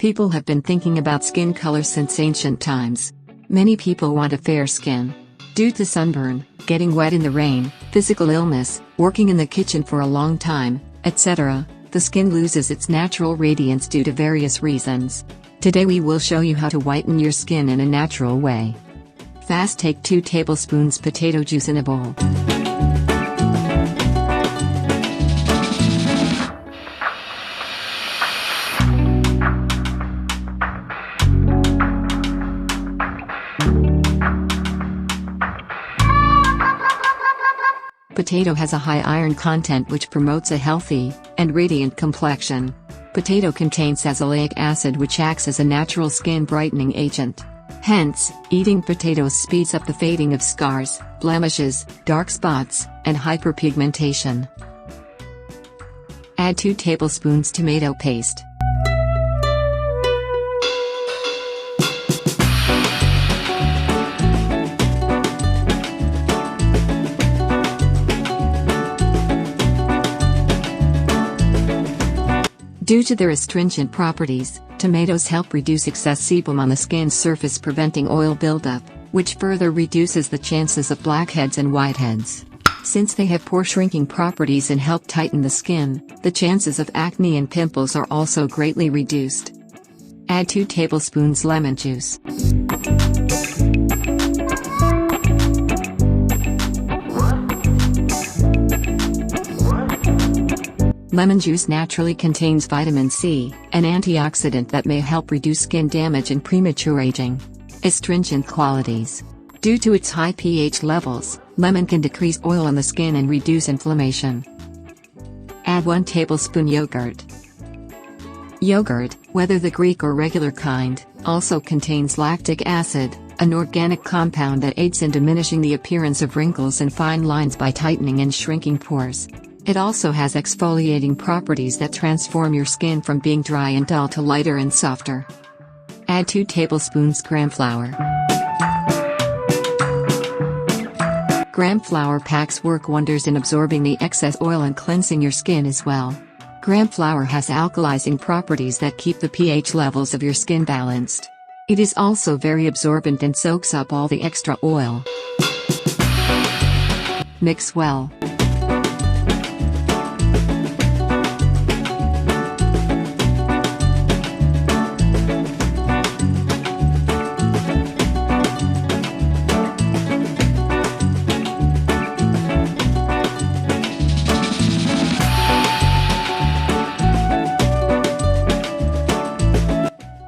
People have been thinking about skin color since ancient times. Many people want a fair skin. Due to sunburn, getting wet in the rain, physical illness, working in the kitchen for a long time, etc., the skin loses its natural radiance due to various reasons. Today we will show you how to whiten your skin in a natural way. Fast, take 2 tablespoons potato juice in a bowl. Potato has a high iron content which promotes a healthy and radiant complexion. Potato contains azelaic acid which acts as a natural skin brightening agent. Hence, eating potatoes speeds up the fading of scars, blemishes, dark spots, and hyperpigmentation. Add 2 tablespoons tomato paste. Due to their astringent properties, tomatoes help reduce excess sebum on the skin's surface, preventing oil buildup, which further reduces the chances of blackheads and whiteheads. Since they have pore shrinking properties and help tighten the skin, the chances of acne and pimples are also greatly reduced. Add 2 tablespoons lemon juice. Lemon juice naturally contains vitamin C, an antioxidant that may help reduce skin damage and premature aging. Astringent qualities. Due to its high pH levels, lemon can decrease oil on the skin and reduce inflammation. Add 1 tablespoon yogurt. Yogurt, whether the Greek or regular kind, also contains lactic acid, an organic compound that aids in diminishing the appearance of wrinkles and fine lines by tightening and shrinking pores. It also has exfoliating properties that transform your skin from being dry and dull to lighter and softer. Add 2 tablespoons gram flour. Gram flour packs work wonders in absorbing the excess oil and cleansing your skin as well. Gram flour has alkalizing properties that keep the pH levels of your skin balanced. It is also very absorbent and soaks up all the extra oil. Mix well.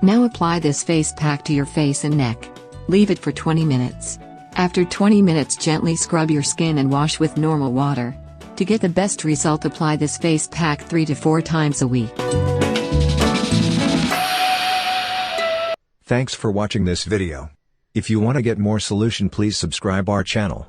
Now apply this face pack to your face and neck. Leave it for 20 minutes. After 20 minutes, gently scrub your skin and wash with normal water. To get the best result, apply this face pack 3 to 4 times a week. Thanks for watching this video. If you want to get more solution, please subscribe our channel.